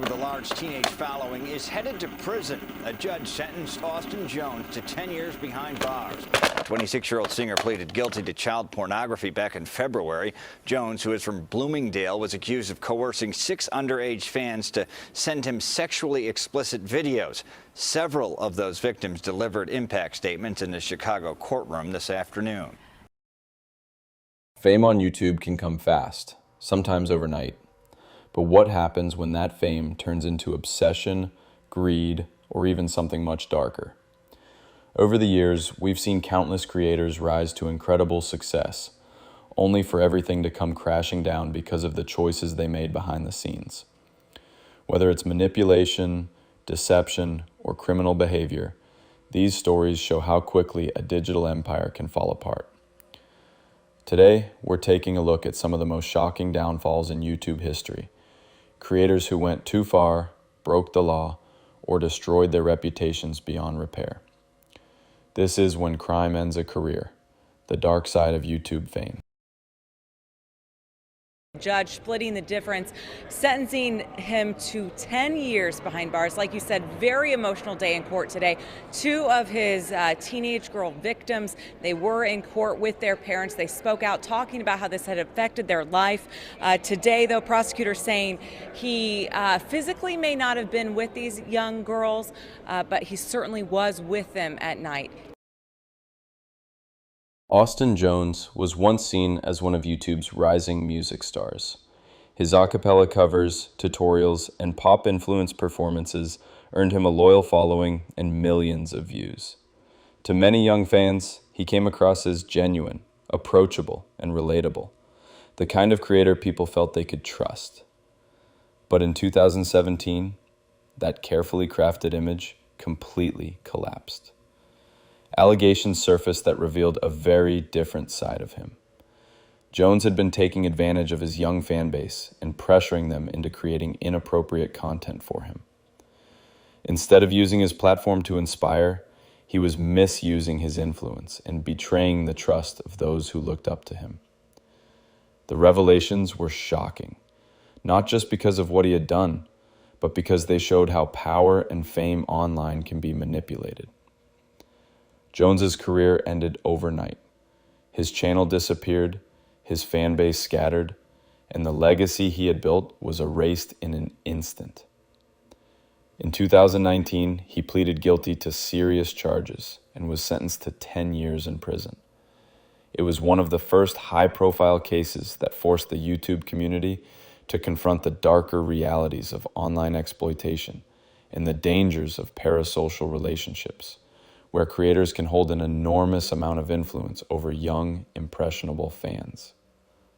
with a large teenage following is headed to prison. A judge sentenced Austin Jones to 10 years behind bars. 26-year-old singer pleaded guilty to child pornography back in February. Jones, who is from Bloomingdale, was accused of coercing 6 underage fans to send him sexually explicit videos. Several of those victims delivered impact statements in the Chicago courtroom this afternoon. Fame on YouTube can come fast, sometimes overnight. But what happens when that fame turns into obsession, greed, or even something much darker? Over the years, we've seen countless creators rise to incredible success, only for everything to come crashing down because of the choices they made behind the scenes. Whether it's manipulation, deception, or criminal behavior, these stories show how quickly a digital empire can fall apart. Today, we're taking a look at some of the most shocking downfalls in YouTube history. Creators who went too far, broke the law, or destroyed their reputations beyond repair. This is when crime ends a career, the dark side of YouTube fame. Judge splitting the difference, sentencing him to 10 years behind bars. Like you said, very emotional day in court today. 2 of his teenage girl victims, they were in court with their parents. They spoke out talking about how this had affected their life. Today, though, prosecutors saying he physically may not have been with these young girls, but he certainly was with them at night. Austin Jones was once seen as one of YouTube's rising music stars. His a cappella covers, tutorials, and pop-influenced performances earned him a loyal following and millions of views. To many young fans, he came across as genuine, approachable, and relatable, the kind of creator people felt they could trust. But in 2017, that carefully crafted image completely collapsed. Allegations surfaced that revealed a very different side of him. Jones had been taking advantage of his young fan base and pressuring them into creating inappropriate content for him. Instead of using his platform to inspire, he was misusing his influence and betraying the trust of those who looked up to him. The revelations were shocking, not just because of what he had done, but because they showed how power and fame online can be manipulated. Jones's career ended overnight. His channel disappeared, his fan base scattered, and the legacy he had built was erased in an instant. In 2019, he pleaded guilty to serious charges and was sentenced to 10 years in prison. It was one of the first high-profile cases that forced the YouTube community to confront the darker realities of online exploitation and the dangers of parasocial relationships, where creators can hold an enormous amount of influence over young, impressionable fans.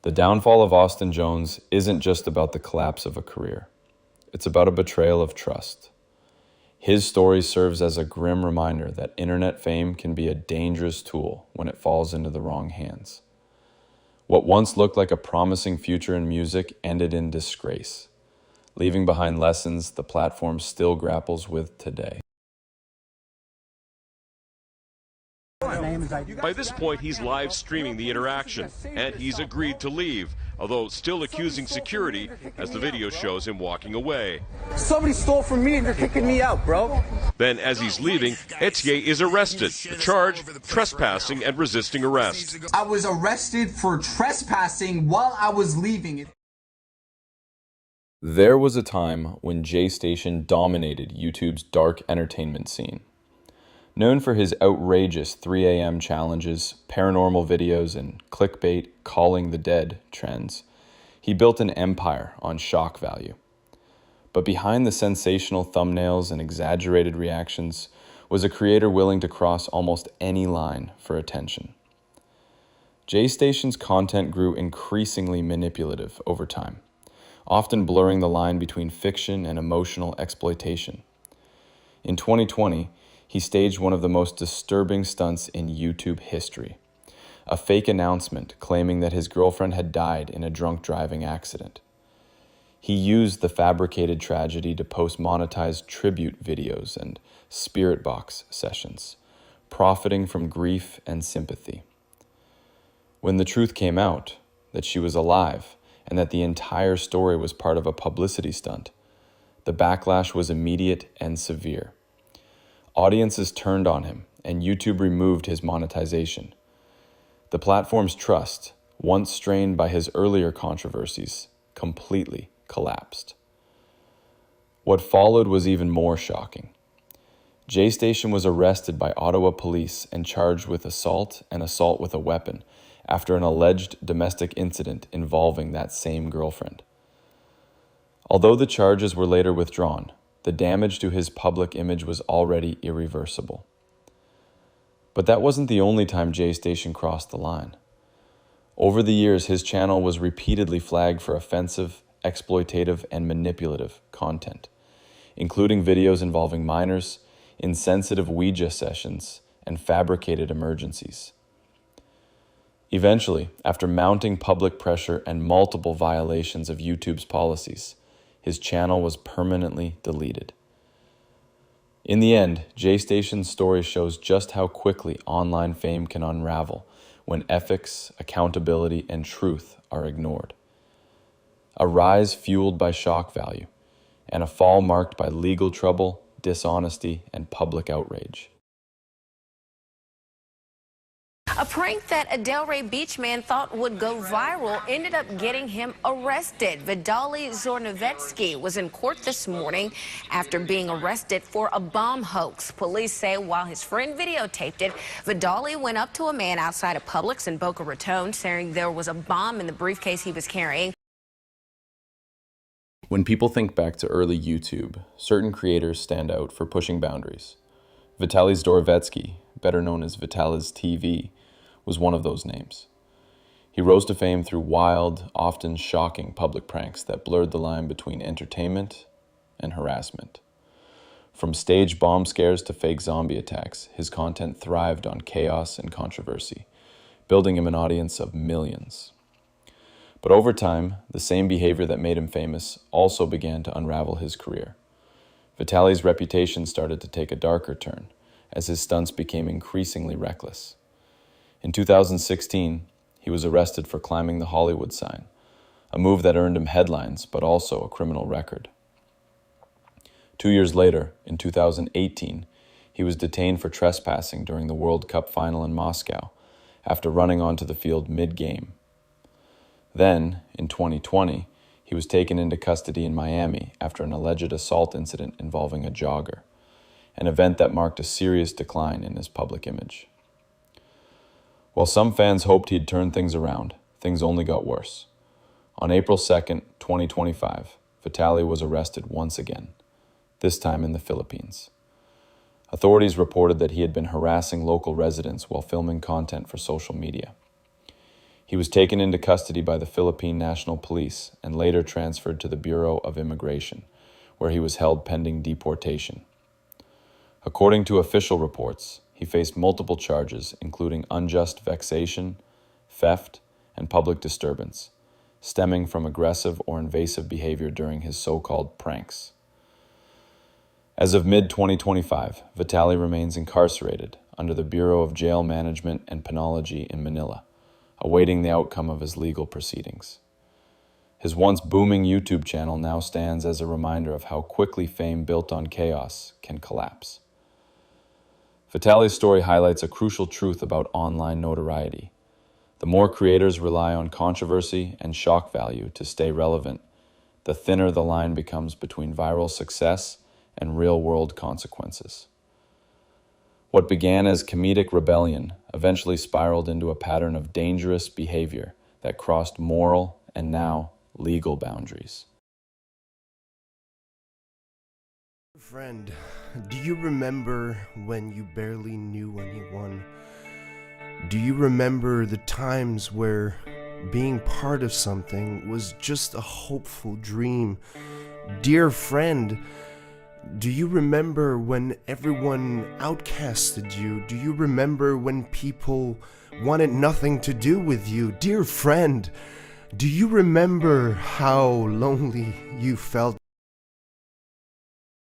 The downfall of Austin Jones isn't just about the collapse of a career. It's about a betrayal of trust. His story serves as a grim reminder that internet fame can be a dangerous tool when it falls into the wrong hands. What once looked like a promising future in music ended in disgrace, leaving behind lessons the platform still grapples with today. By this point, he's live streaming the interaction, and he's agreed to leave, although still accusing security as the video shows him walking away. Somebody stole from me and they're kicking me out, bro. Then, as he's leaving, Etier is arrested. The charge, trespassing and resisting arrest. I was arrested for trespassing while I was leaving. There was a time when JayStation dominated YouTube's dark entertainment scene. Known for his outrageous 3 a.m. challenges, paranormal videos, and clickbait calling the dead trends, he built an empire on shock value. But behind the sensational thumbnails and exaggerated reactions was a creator willing to cross almost any line for attention. JayStation's content grew increasingly manipulative over time, often blurring the line between fiction and emotional exploitation. In 2020, he staged one of the most disturbing stunts in YouTube history, a fake announcement claiming that his girlfriend had died in a drunk driving accident. He used the fabricated tragedy to post monetized tribute videos and spirit box sessions, profiting from grief and sympathy. When the truth came out, that she was alive and that the entire story was part of a publicity stunt, the backlash was immediate and severe. Audiences turned on him, and YouTube removed his monetization. The platform's trust, once strained by his earlier controversies, completely collapsed. What followed was even more shocking. JayStation was arrested by Ottawa police and charged with assault and assault with a weapon after an alleged domestic incident involving that same girlfriend. Although the charges were later withdrawn, the damage to his public image was already irreversible. But that wasn't the only time JayStation crossed the line. Over the years, his channel was repeatedly flagged for offensive, exploitative, and manipulative content, including videos involving minors, insensitive Ouija sessions, and fabricated emergencies. Eventually, after mounting public pressure and multiple violations of YouTube's policies, his channel was permanently deleted. In the end, JayStation's story shows just how quickly online fame can unravel when ethics, accountability, and truth are ignored. A rise fueled by shock value, and a fall marked by legal trouble, dishonesty, and public outrage. A prank that a Delray Beach man thought would go viral ended up getting him arrested. VitalyzdTV was in court this morning after being arrested for a bomb hoax. Police say while his friend videotaped it, Vitaly went up to a man outside of Publix in Boca Raton, saying there was a bomb in the briefcase he was carrying. When people think back to early YouTube, certain creators stand out for pushing boundaries. VitalyzdTV, better known as VitalyzdTV, was one of those names. He rose to fame through wild, often shocking public pranks that blurred the line between entertainment and harassment. From staged bomb scares to fake zombie attacks, his content thrived on chaos and controversy, building him an audience of millions. But over time, the same behavior that made him famous also began to unravel his career. Vitaly's reputation started to take a darker turn as his stunts became increasingly reckless. In 2016, he was arrested for climbing the Hollywood sign, a move that earned him headlines but also a criminal record. 2 years later, in 2018, he was detained for trespassing during the World Cup final in Moscow after running onto the field mid-game. Then, in 2020, he was taken into custody in Miami after an alleged assault incident involving a jogger, an event that marked a serious decline in his public image. While some fans hoped he'd turn things around, things only got worse. On April 2nd, 2025, Vitaly was arrested once again, this time in the Philippines. Authorities reported that he had been harassing local residents while filming content for social media. He was taken into custody by the Philippine National Police and later transferred to the Bureau of Immigration, where he was held pending deportation. According to official reports, he faced multiple charges, including unjust vexation, theft, and public disturbance, stemming from aggressive or invasive behavior during his so-called pranks. As of mid-2025, Vitaly remains incarcerated under the Bureau of Jail Management and Penology in Manila, awaiting the outcome of his legal proceedings. His once booming YouTube channel now stands as a reminder of how quickly fame built on chaos can collapse. Vitaly's story highlights a crucial truth about online notoriety. The more creators rely on controversy and shock value to stay relevant, the thinner the line becomes between viral success and real-world consequences. What began as comedic rebellion eventually spiraled into a pattern of dangerous behavior that crossed moral and now legal boundaries. Friend, do you remember when you barely knew anyone? Do you remember the times where being part of something was just a hopeful dream? Dear friend, do you remember when everyone outcasted you? Do you remember when people wanted nothing to do with you? Dear friend, do you remember how lonely you felt?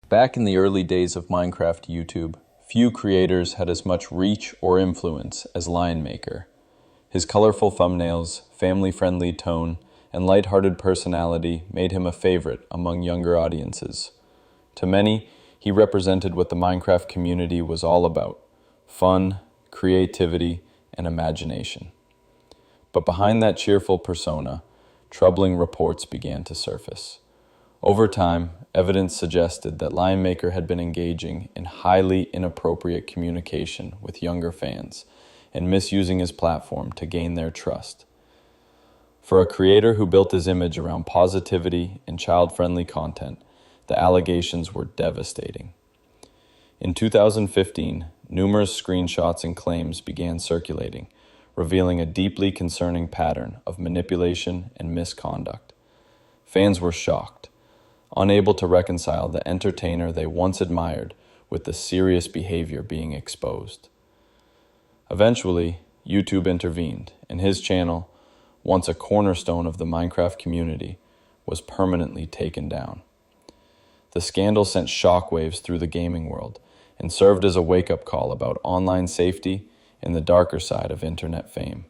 Back in the early days of Minecraft YouTube, few creators had as much reach or influence as LionMaker. His colorful thumbnails, family-friendly tone, and lighthearted personality made him a favorite among younger audiences, To many, he represented what the Minecraft community was all about: fun, creativity, and imagination. But behind that cheerful persona, troubling reports began to surface. Over time, evidence suggested that LionMaker had been engaging in highly inappropriate communication with younger fans and misusing his platform to gain their trust. For a creator who built his image around positivity and child-friendly content, the allegations were devastating. In 2015, numerous screenshots and claims began circulating, revealing a deeply concerning pattern of manipulation and misconduct. Fans were shocked, unable to reconcile the entertainer they once admired with the serious behavior being exposed. Eventually, YouTube intervened, and his channel, once a cornerstone of the Minecraft community, was permanently taken down. The scandal sent shockwaves through the gaming world and served as a wake-up call about online safety and the darker side of internet fame.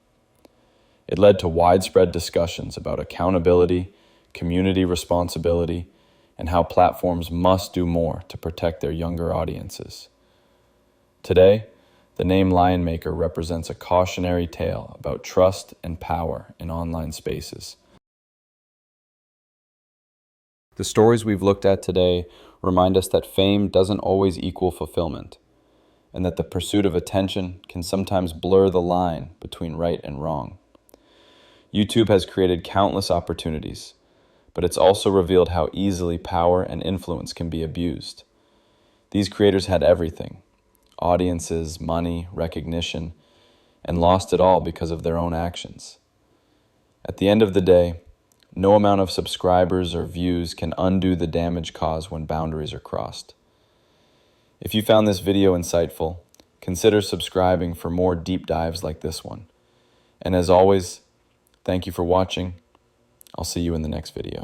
It led to widespread discussions about accountability, community responsibility, and how platforms must do more to protect their younger audiences. Today, the name LionMaker represents a cautionary tale about trust and power in online spaces. The stories we've looked at today remind us that fame doesn't always equal fulfillment, and that the pursuit of attention can sometimes blur the line between right and wrong. YouTube has created countless opportunities, but it's also revealed how easily power and influence can be abused. These creators had everything: audiences, money, recognition, and lost it all because of their own actions. At the end of the day, no amount of subscribers or views can undo the damage caused when boundaries are crossed. If you found this video insightful, consider subscribing for more deep dives like this one. And as always, thank you for watching. I'll see you in the next video.